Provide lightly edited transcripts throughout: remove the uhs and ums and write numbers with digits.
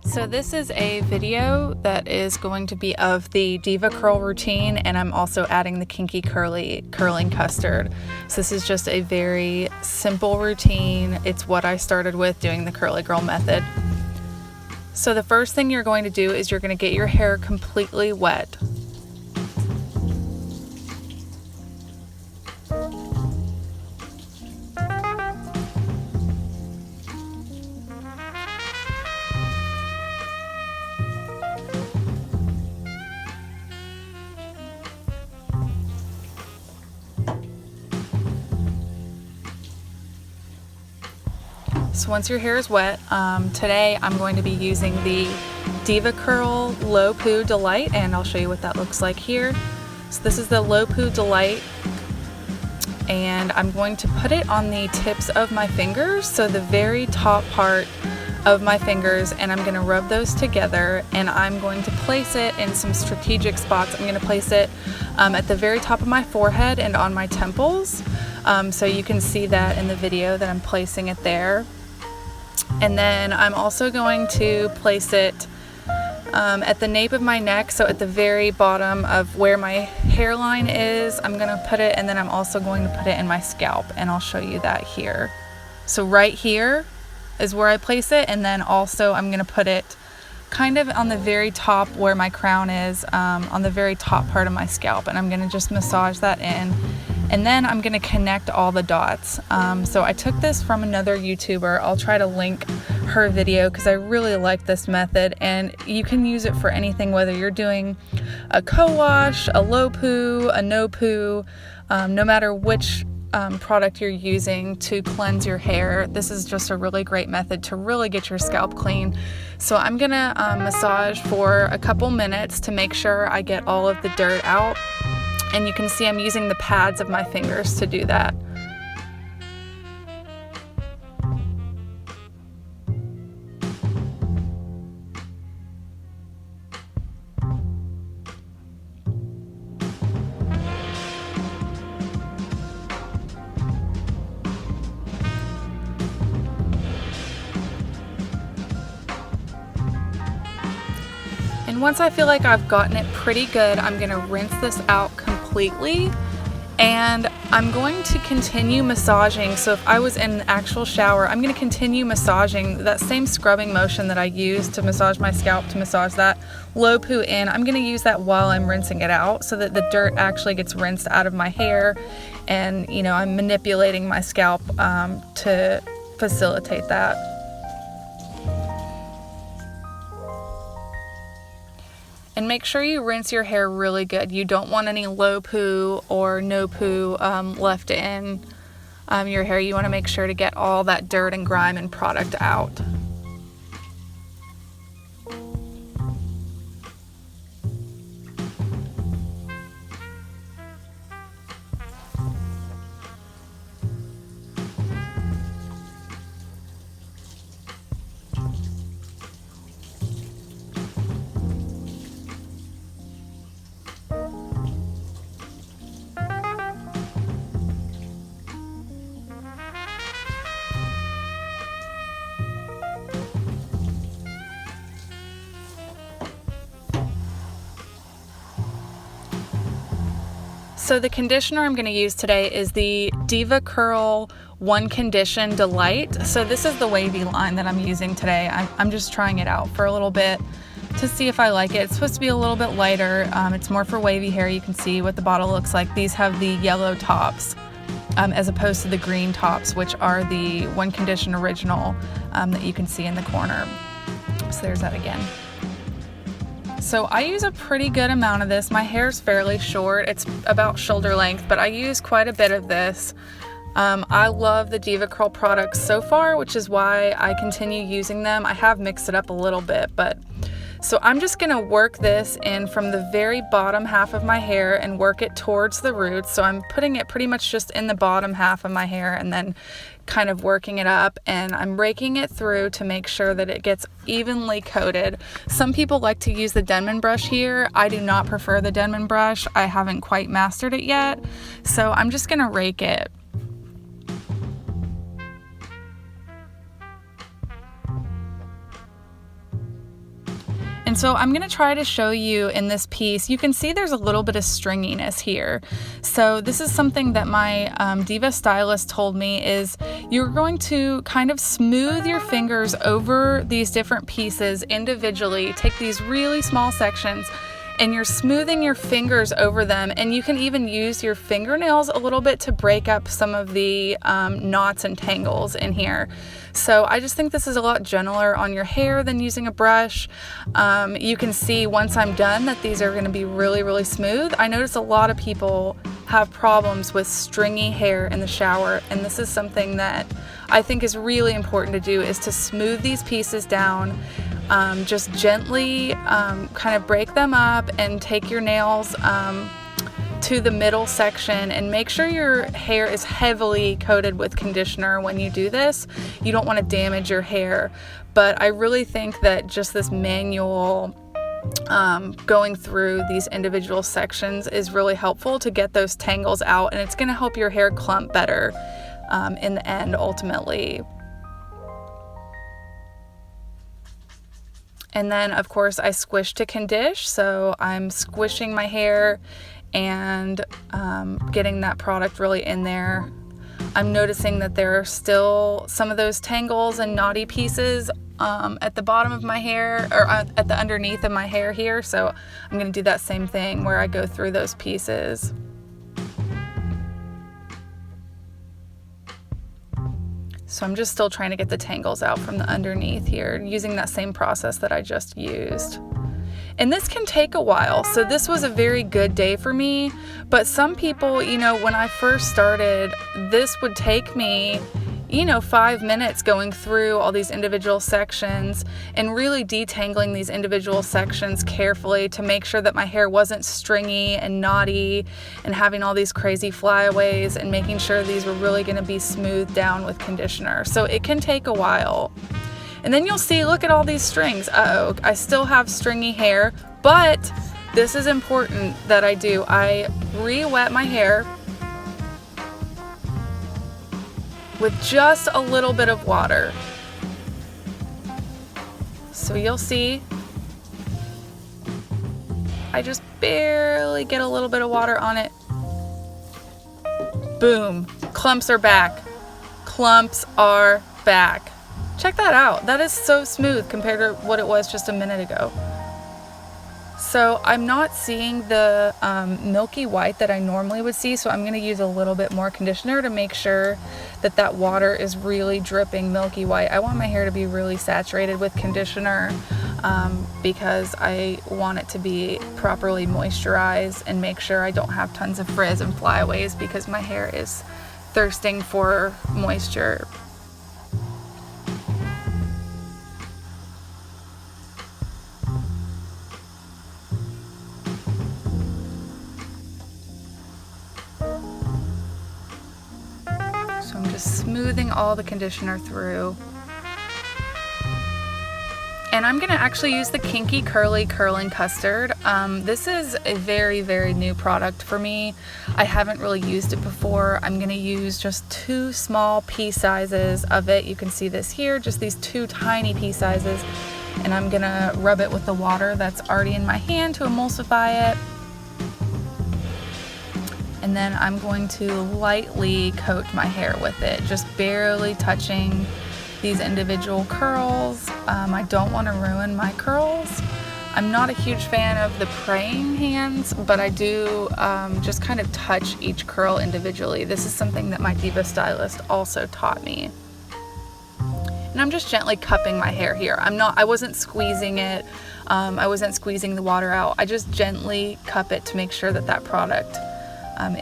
So this is a video that is going to be of the DevaCurl routine, and I'm also adding the Kinky curling custard. So this is just a very simple routine. It's what I started with doing the curly girl method. So the first thing you're going to do is you're going to get your hair completely wet. So once your hair is wet, today I'm going to be using the DevaCurl Low Poo Delight, and I'll show you what that looks like here. So this is the Low Poo Delight, and I'm going to put it on the tips of my fingers, so the very top part of my fingers, and I'm going to rub those together, and I'm going to place it in some strategic spots. I'm going to place it at the very top of my forehead and on my temples, so you can see that in the video that I'm placing it there. And then I'm also going to place it at the nape of my neck, so at the very bottom of where my hairline is, I'm going to put it, and then I'm also going to put it in my scalp, and I'll show you that here. So right here is where I place it, and then also I'm going to put it kind of on the very top where my crown is, on the very top part of my scalp, and I'm going to just massage that in. And then I'm going to connect all the dots. So I took this from another YouTuber. I'll try to link her video because I really like this method, and you can use it for anything, whether you're doing a co-wash, a low poo, a no poo, no matter which product you're using to cleanse your hair. This is just a really great method to really get your scalp clean. So I'm going to massage for a couple minutes to make sure I get all of the dirt out. And you can see I'm using the pads of my fingers to do that. And once I feel like I've gotten it pretty good, I'm going to rinse this out completely, and I'm going to continue massaging. So if I was in an actual shower, I'm going to continue massaging that same scrubbing motion that I used to massage my scalp to massage that low poo in. I'm going to use that while I'm rinsing it out so that the dirt actually gets rinsed out of my hair, and I'm manipulating my scalp to facilitate that. And make sure you rinse your hair really good. You don't want any low poo or no poo left in your hair. You want to make sure to get all that dirt and grime and product out. So the conditioner I'm going to use today is the DevaCurl One Condition Delight. So this is the wavy line that I'm using today. I'm just trying it out for a little bit to see if I like it. It's supposed to be a little bit lighter. It's more for wavy hair. You can see what the bottle looks like. These have the yellow tops as opposed to the green tops, which are the One Condition Original that you can see in the corner. So there's that again. So I use a pretty good amount of this. My hair's fairly short. It's about shoulder length, but I use quite a bit of this. I love the DevaCurl products so far, which is why I continue using them. I have mixed it up a little bit, but so I'm just gonna work this in from the very bottom half of my hair and work it towards the roots. So I'm putting it pretty much just in the bottom half of my hair and then kind of working it up, and I'm raking it through to make sure that it gets evenly coated. Some people like to use the Denman brush here. I do not prefer the Denman brush. I haven't quite mastered it yet, so I'm just gonna rake it. And so I'm gonna try to show you in this piece, you can see there's a little bit of stringiness here. So this is something that my Diva stylist told me is you're going to kind of smooth your fingers over these different pieces individually. Take these really small sections and you're smoothing your fingers over them, and you can even use your fingernails a little bit to break up some of the knots and tangles in here. So I just think this is a lot gentler on your hair than using a brush. You can see once I'm done that these are going to be really, really smooth. I notice a lot of people have problems with stringy hair in the shower, and this is something that I think is really important to do, is to smooth these pieces down. Just gently kind of break them up and take your nails to the middle section, and make sure your hair is heavily coated with conditioner when you do this. You don't want to damage your hair, but I really think that just this manual going through these individual sections is really helpful to get those tangles out, and it's going to help your hair clump better in the end ultimately. And then of course I squish to condition, so I'm squishing my hair and getting that product really in there. I'm noticing that there are still some of those tangles and knotty pieces at the bottom of my hair, or at the underneath of my hair here, so I'm going to do that same thing where I go through those pieces. So I'm just still trying to get the tangles out from the underneath here, using that same process that I just used. And this can take a while, so this was a very good day for me, but some people, you know, when I first started, this would take me, you know, 5 minutes going through all these individual sections and really detangling these individual sections carefully to make sure that my hair wasn't stringy and knotty and having all these crazy flyaways, and making sure these were really going to be smoothed down with conditioner. So it can take a while. And then you'll see, look at all these strings. Uh-oh, I still have stringy hair, but this is important that I do. I re-wet my hair with just a little bit of water. So you'll see, I just barely get a little bit of water on it. Boom, clumps are back. Clumps are back. Check that out. That is so smooth compared to what it was just a minute ago. So I'm not seeing the milky white that I normally would see, so I'm going to use a little bit more conditioner to make sure that that water is really dripping milky white. I want my hair to be really saturated with conditioner because I want it to be properly moisturized, and make sure I don't have tons of frizz and flyaways because my hair is thirsting for moisture. So I'm just smoothing all the conditioner through. And I'm gonna actually use the Kinky Curly Curling Custard. This is a very, very new product for me. I haven't really used it before. I'm gonna use just 2 small pea sizes of it. You can see this here, just these 2 tiny pea sizes. And I'm gonna rub it with the water that's already in my hand to emulsify it. And then I'm going to lightly coat my hair with it, just barely touching these individual curls. I don't want to ruin my curls. I'm not a huge fan of the praying hands, but I do just kind of touch each curl individually. This is something that my Diva stylist also taught me. And I'm just gently cupping my hair here. I wasn't squeezing it. I wasn't squeezing the water out. I just gently cup it to make sure that that product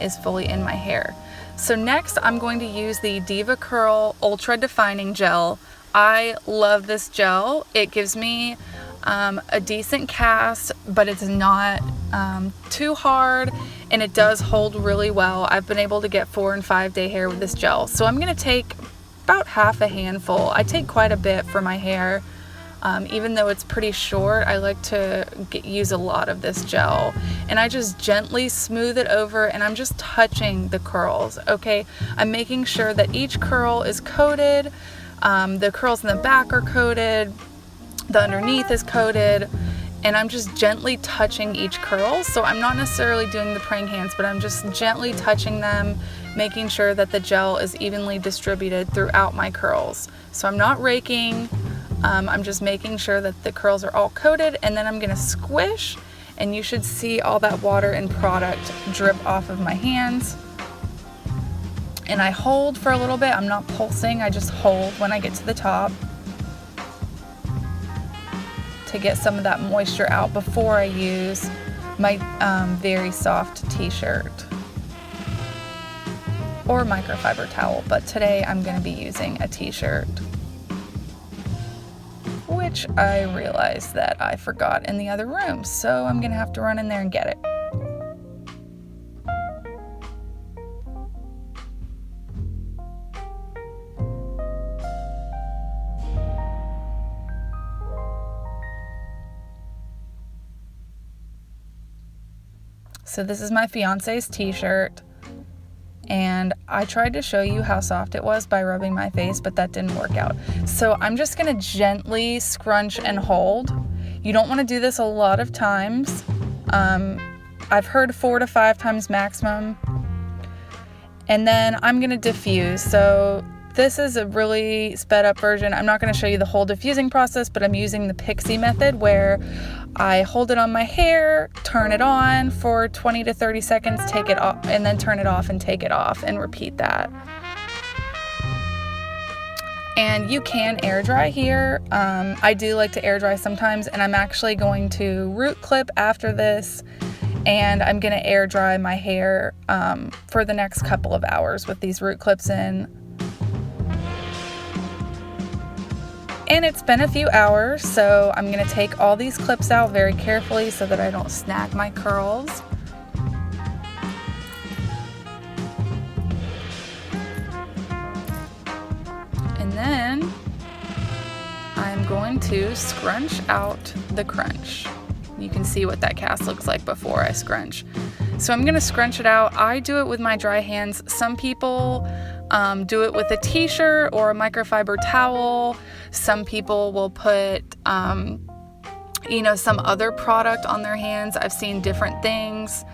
is fully in my hair. So next I'm going to use the DevaCurl Ultra Defining Gel. I love this gel. It gives me a decent cast, but it's not too hard, and it does hold really well. I've been able to get 4 and 5 day hair with this gel. So I'm gonna take about half a handful. I take quite a bit for my hair. Even though it's pretty short, I like to use a lot of this gel, and I just gently smooth it over, and I'm just touching the curls, okay? I'm making sure that each curl is coated, the curls in the back are coated, the underneath is coated, and I'm just gently touching each curl. So I'm not necessarily doing the praying hands, but I'm just gently touching them, making sure that the gel is evenly distributed throughout my curls. So I'm not raking, I'm just making sure that the curls are all coated, and then I'm gonna squish, and you should see all that water and product drip off of my hands. And I hold for a little bit. I'm not pulsing, I just hold when I get to the top to get some of that moisture out before I use my very soft t-shirt or microfiber towel, but today I'm going to be using a t-shirt, which I realized that I forgot in the other room, so I'm going to have to run in there and get it. So this is my fiance's t-shirt, and I tried to show you how soft it was by rubbing my face, but that didn't work out. So I'm just gonna gently scrunch and hold. You don't wanna do this a lot of times. I've heard 4 to 5 times maximum. And then I'm gonna diffuse. So this is a really sped up version. I'm not gonna show you the whole diffusing process, but I'm using the pixie method where I hold it on my hair, turn it on for 20 to 30 seconds, take it off, and then turn it off and take it off, and repeat that. And you can air dry here. I do like to air dry sometimes, and I'm actually going to root clip after this, and I'm gonna air dry my hair for the next couple of hours with these root clips in. And it's been a few hours, so I'm gonna take all these clips out very carefully so that I don't snag my curls. And then I'm going to scrunch out the crunch. You can see what that cast looks like before I scrunch. So I'm gonna scrunch it out. I do it with my dry hands. Some people do it with a t-shirt or a microfiber towel. Some people will put, some other product on their hands. I've seen different things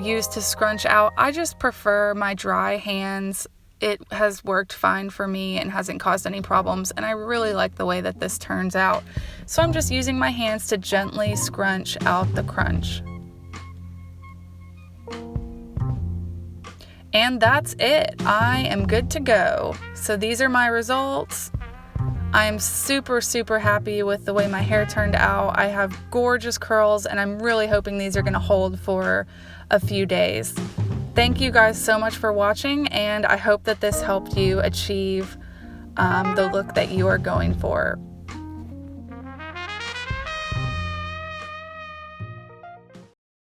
used to scrunch out. I just prefer my dry hands. It has worked fine for me and hasn't caused any problems, and I really like the way that this turns out. So I'm just using my hands to gently scrunch out the crunch. And that's it. I am good to go. So these are my results. I'm super, super happy with the way my hair turned out. I have gorgeous curls, and I'm really hoping these are gonna hold for a few days. Thank you guys so much for watching, and I hope that this helped you achieve the look that you are going for.